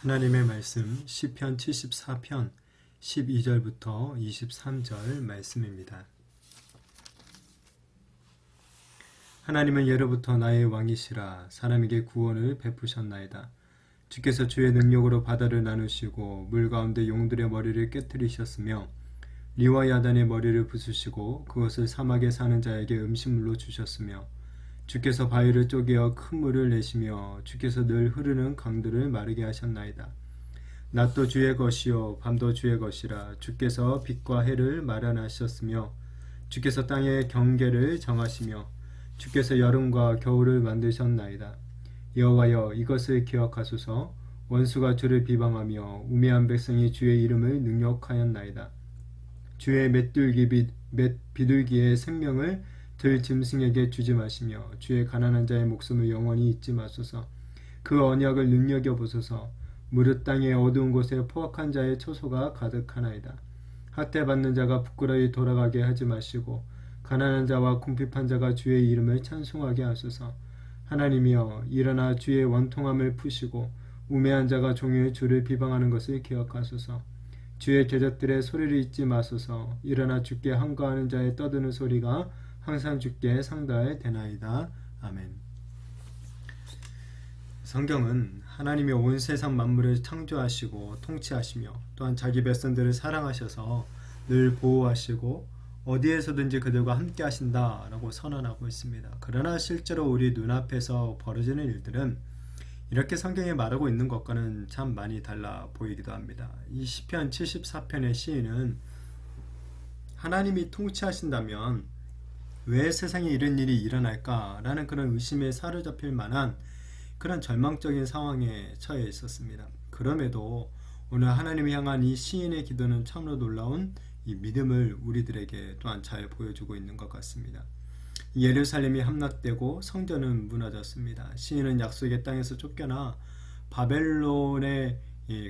하나님의 말씀 시편 74편 12절부터 23절 말씀입니다. 하나님은 예로부터 나의 왕이시라. 사람에게 구원을 베푸셨나이다. 주께서 주의 능력으로 바다를 나누시고 물 가운데 용들의 머리를 깨뜨리셨으며 리와 야단의 머리를 부수시고 그것을 사막에 사는 자에게 음식물로 주셨으며 주께서 바위를 쪼개어 큰 물을 내시며 주께서 늘 흐르는 강들을 마르게 하셨나이다. 낮도 주의 것이요 밤도 주의 것이라. 주께서 빛과 해를 마련하셨으며 주께서 땅의 경계를 정하시며 주께서 여름과 겨울을 만드셨나이다. 여호와여, 이것을 기억하소서. 원수가 주를 비방하며 우매한 백성이 주의 이름을 능욕하였나이다. 주의 비둘기의 생명을 들 짐승에게 주지 마시며 주의 가난한 자의 목숨을 영원히 잊지 마소서. 그 언약을 눈여겨보소서. 무릇 땅의 어두운 곳에 포악한 자의 초소가 가득하나이다. 학대받는 자가 부끄러이 돌아가게 하지 마시고 가난한 자와 궁핍한 자가 주의 이름을 찬송하게 하소서. 하나님이여, 일어나 주의 원통함을 푸시고 우매한 자가 종일 주를 비방하는 것을 기억하소서. 주의 계적들의 소리를 잊지 마소서. 일어나 주께 항거하는 자의 떠드는 소리가 항상 주께 상달되나이다. 아멘. 성경은 하나님이 온 세상 만물을 창조하시고 통치하시며 또한 자기 백성들을 사랑하셔서 늘 보호하시고 어디에서든지 그들과 함께 하신다라고 선언하고 있습니다. 그러나 실제로 우리 눈앞에서 벌어지는 일들은 이렇게 성경에 말하고 있는 것과는 참 많이 달라 보이기도 합니다. 이 시편 74편의 시인은 하나님이 통치하신다면 왜 세상에 이런 일이 일어날까라는 그런 의심에 사로잡힐 만한 그런 절망적인 상황에 처해 있었습니다. 그럼에도 오늘 하나님을 향한 이 시인의 기도는 참으로 놀라운 이 믿음을 우리들에게 또한 잘 보여주고 있는 것 같습니다. 예루살렘이 함락되고 성전은 무너졌습니다. 시인은 약속의 땅에서 쫓겨나 바벨론에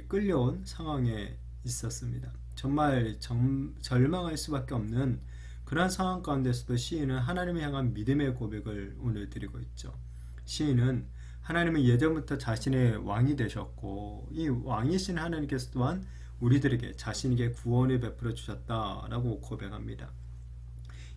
끌려온 상황에 있었습니다. 정말 절망할 수밖에 없는 그러한 상황 가운데서도 시인은 하나님을 향한 믿음의 고백을 오늘 드리고 있죠. 시인은 하나님은 예전부터 자신의 왕이 되셨고 이 왕이신 하나님께서 또한 우리들에게 자신에게 구원을 베풀어 주셨다라고 고백합니다.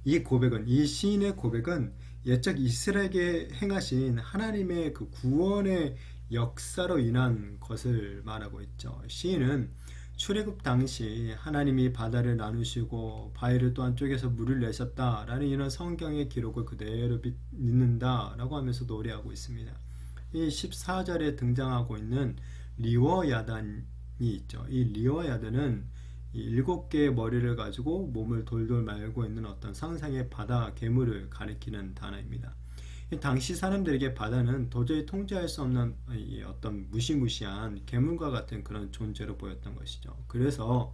이 시인의 고백은 옛적 이스라엘에게 행하신 하나님의 그 구원의 역사로 인한 것을 말하고 있죠. 시인은 출애굽 당시 하나님이 바다를 나누시고 바위를 또한 쪼개서 물을 내셨다라는 이런 성경의 기록을 그대로 믿는다라고 하면서 노래하고 있습니다. 이 14절에 등장하고 있는 리워 야단이 있죠. 이 리워 야단은 7개의 머리를 가지고 몸을 돌돌 말고 있는 어떤 상상의 바다 괴물을 가리키는 단어입니다. 당시 사람들에게 바다는 도저히 통제할 수 없는 어떤 무시무시한 괴물과 같은 그런 존재로 보였던 것이죠. 그래서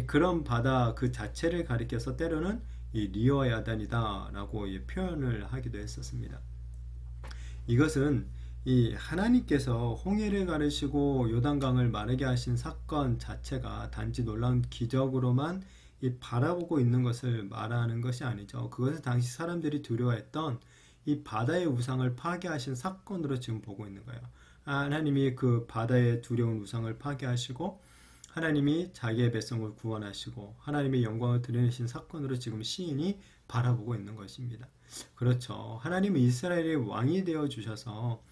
그런 바다 그 자체를 가리켜서 때로는 이 리어야단이다 라고 표현을 하기도 했었습니다. 이것은 이 하나님께서 홍해를 가르시고 요단강을 마르게 하신 사건 자체가 단지 놀라운 기적으로만 바라보고 있는 것을 말하는 것이 아니죠. 그것은 당시 사람들이 두려워했던 이 바다의 우상을 파괴하신 사건으로 지금 보고 있는 거예요. 하나님이 그 바다의 두려운 우상을 파괴하시고 하나님이 자기의 백성을 구원하시고 하나님의 영광을 드러내신 사건으로 지금 시인이 바라보고 있는 것입니다. 그렇죠. 하나님은 이스라엘의 왕이 되어 주셔서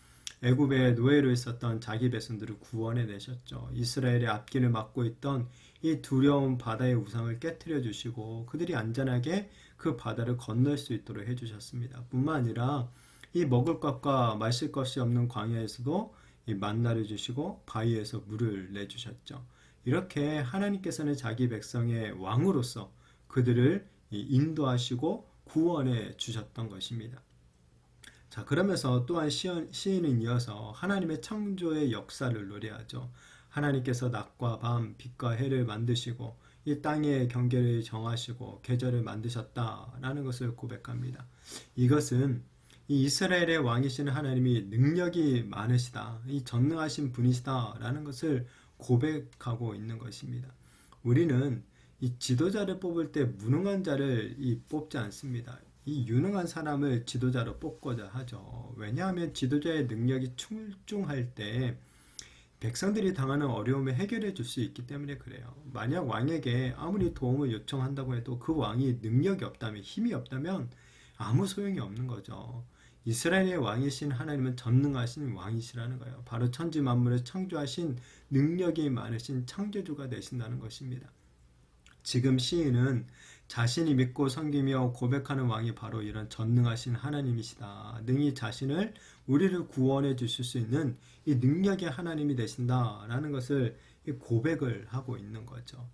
애굽의 노예로 있었던 자기 백성들을 구원해 내셨죠. 이스라엘의 앞길을 막고 있던 이 두려운 바다의 우상을 깨뜨려 주시고 그들이 안전하게 그 바다를 건널 수 있도록 해주셨습니다. 뿐만 아니라 이 먹을 것과 마실 것이 없는 광야에서도 이 만나를 주시고 바위에서 물을 내주셨죠. 이렇게 하나님께서는 자기 백성의 왕으로서 그들을 인도하시고 구원해 주셨던 것입니다. 자, 그러면서 또한 시인은 이어서 하나님의 창조의 역사를 노래하죠. 하나님께서 낮과 밤, 빛과 해를 만드시고 이 땅의 경계를 정하시고 계절을 만드셨다라는 것을 고백합니다. 이것은 이 이스라엘의 왕이신 하나님이 능력이 많으시다, 이 전능하신 분이시다라는 것을 고백하고 있는 것입니다. 우리는 이 지도자를 뽑을 때 무능한 자를 뽑지 않습니다. 이 유능한 사람을 지도자로 뽑고자 하죠. 왜냐하면 지도자의 능력이 출중할 때 백성들이 당하는 어려움을 해결해 줄 수 있기 때문에 그래요. 만약 왕에게 아무리 도움을 요청한다고 해도 그 왕이 능력이 없다면, 힘이 없다면 아무 소용이 없는 거죠. 이스라엘의 왕이신 하나님은 전능하신 왕이시라는 거예요. 바로 천지 만물을 창조하신 능력이 많으신 창조주가 되신다는 것입니다. 지금 시인은 자신이 믿고 섬기며 고백하는 왕이 바로 이런 전능하신 하나님이시다. 능히 자신을 우리를 구원해 주실 수 있는 이 능력의 하나님이 되신다라는 것을 고백을 하고 있는 거죠.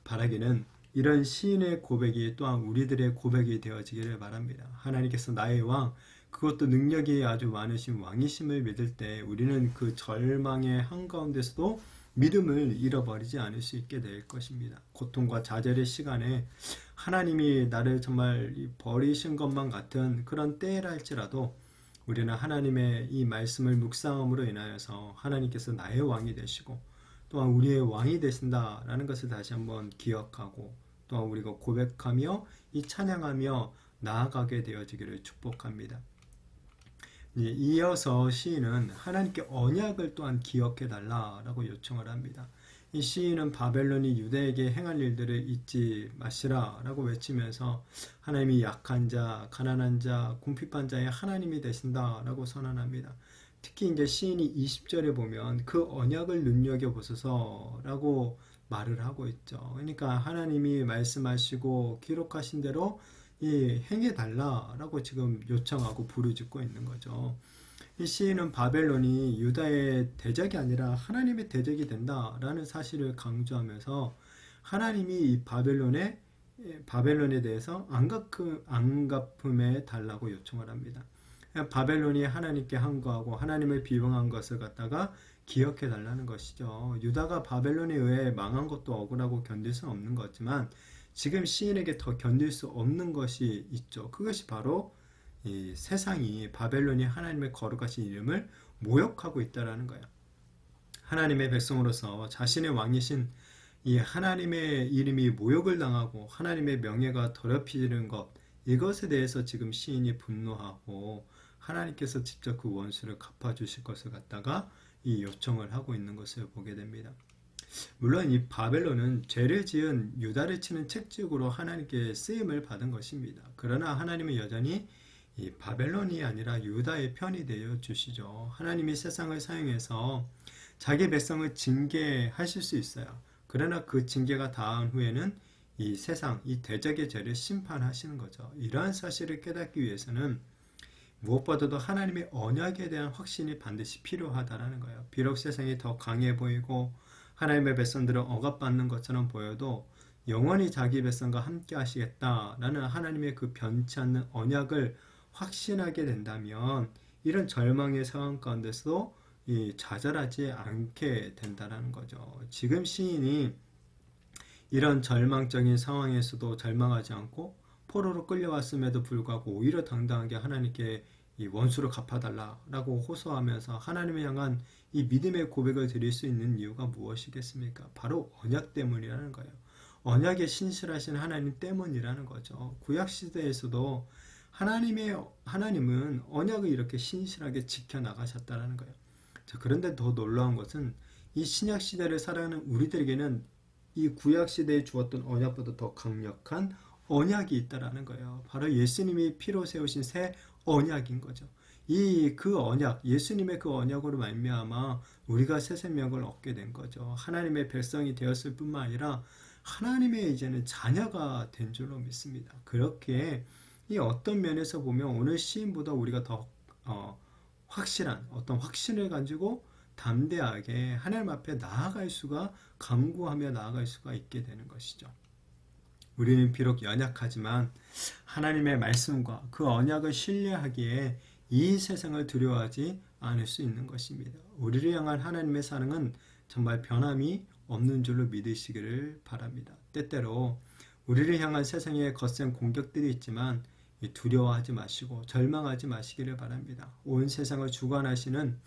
바라기는 이런 시인의 고백이 또한 우리들의 고백이 되어지기를 바랍니다. 하나님께서 나의 왕, 그것도 능력이 아주 많으신 왕이심을 믿을 때 우리는 그 절망의 한가운데서도 믿음을 잃어버리지 않을 수 있게 될 것입니다. 고통과 좌절의 시간에 하나님이 나를 정말 버리신 것만 같은 그런 때라 할지라도 우리는 하나님의 이 말씀을 묵상함으로 인하여서 하나님께서 나의 왕이 되시고 또한 우리의 왕이 되신다라는 것을 다시 한번 기억하고 또한 우리가 고백하며 이 찬양하며 나아가게 되어지기를 축복합니다. 이어서 시인은 하나님께 언약을 또한 기억해 달라라고 요청을 합니다. 이 시인은 바벨론이 유대에게 행할 일들을 잊지 마시라라고 외치면서 하나님이 약한 자, 가난한 자, 궁핍한 자의 하나님이 되신다라고 선언합니다. 특히 이제 시인이 20절에 보면 그 언약을 눈여겨 보소서라고 말을 하고 있죠. 그러니까 하나님이 말씀하시고 기록하신 대로 행해 달라라고 지금 요청하고 부르짖고 있는 거죠. 이 시인은 바벨론이 유다의 대적이 아니라 하나님의 대적이 된다라는 사실을 강조하면서 하나님이 이 바벨론에 대해서 안갚음에 달라고 요청을 합니다. 바벨론이 하나님께 항거하고 하나님을 비방한 것을 갖다가 기억해 달라는 것이죠. 유다가 바벨론에 의해 망한 것도 억울하고 견딜 수는 없는 거지만 지금 시인에게 더 견딜 수 없는 것이 있죠. 그것이 바로 이 세상이 바벨론이 하나님의 거룩하신 이름을 모욕하고 있다라는 거예요. 하나님의 백성으로서 자신의 왕이신 이 하나님의 이름이 모욕을 당하고 하나님의 명예가 더럽혀지는 것, 이것에 대해서 지금 시인이 분노하고 하나님께서 직접 그 원수를 갚아주실 것을 갖다가 이 요청을 하고 있는 것을 보게 됩니다. 물론 이 바벨론은 죄를 지은 유다를 치는 책찍으로 하나님께 쓰임을 받은 것입니다. 그러나 하나님은 여전히 이 바벨론이 아니라 유다의 편이 되어 주시죠. 하나님이 세상을 사용해서 자기 백성을 징계하실 수 있어요. 그러나 그 징계가 다한 후에는 이 세상, 이 대적의 죄를 심판하시는 거죠. 이러한 사실을 깨닫기 위해서는 무엇보다도 하나님의 언약에 대한 확신이 반드시 필요하다라는 거예요. 비록 세상이 더 강해 보이고 하나님의 백성들은 억압받는 것처럼 보여도 영원히 자기 백성과 함께 하시겠다라는 하나님의 그 변치 않는 언약을 확신하게 된다면 이런 절망의 상황 가운데서도 좌절하지 않게 된다는 거죠. 지금 시인이 이런 절망적인 상황에서도 절망하지 않고 포로로 끌려왔음에도 불구하고 오히려 당당하게 하나님께 이 원수를 갚아달라라고 호소하면서 하나님을 향한 이 믿음의 고백을 드릴 수 있는 이유가 무엇이겠습니까? 바로 언약 때문이라는 거예요. 언약에 신실하신 하나님 때문이라는 거죠. 구약시대에서도 하나님은 언약을 이렇게 신실하게 지켜나가셨다는 거예요. 자, 그런데 더 놀라운 것은 이 신약시대를 살아가는 우리들에게는 이 구약시대에 주었던 언약보다 더 강력한 언약이 있다라는 거예요. 바로 예수님이 피로 세우신 새 언약인 거죠. 그 언약, 예수님의 그 언약으로 말미암아 우리가 새 생명을 얻게 된 거죠. 하나님의 백성이 되었을 뿐만 아니라 하나님의 이제는 자녀가 된 줄로 믿습니다. 그렇게 이 어떤 면에서 보면 오늘 시인보다 우리가 더 확실한 어떤 확신을 가지고 담대하게 하나님 앞에 나아갈 수가 간구하며 나아갈 수가 있게 되는 것이죠. 우리는 비록 연약하지만 하나님의 말씀과 그 언약을 신뢰하기에 이 세상을 두려워하지 않을 수 있는 것입니다. 우리를 향한 하나님의 사랑은 정말 변함이 없는 줄로 믿으시기를 바랍니다. 때때로 우리를 향한 세상의 거센 공격들이 있지만 두려워하지 마시고 절망하지 마시기를 바랍니다. 온 세상을 주관하시는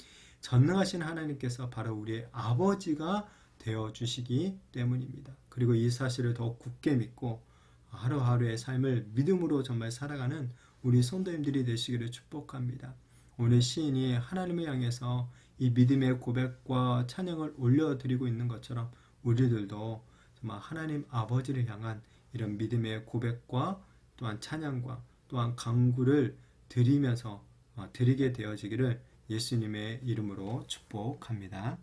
전능하신 하나님께서 바로 우리의 아버지가 되어주시기 때문입니다. 그리고 이 사실을 더욱 굳게 믿고 하루하루의 삶을 믿음으로 정말 살아가는 우리 성도님들이 되시기를 축복합니다. 오늘 시인이 하나님을 향해서 이 믿음의 고백과 찬양을 올려드리고 있는 것처럼 우리들도 정말 하나님 아버지를 향한 이런 믿음의 고백과 또한 찬양과 또한 간구를 드리면서 드리게 되어지기를 예수님의 이름으로 축복합니다.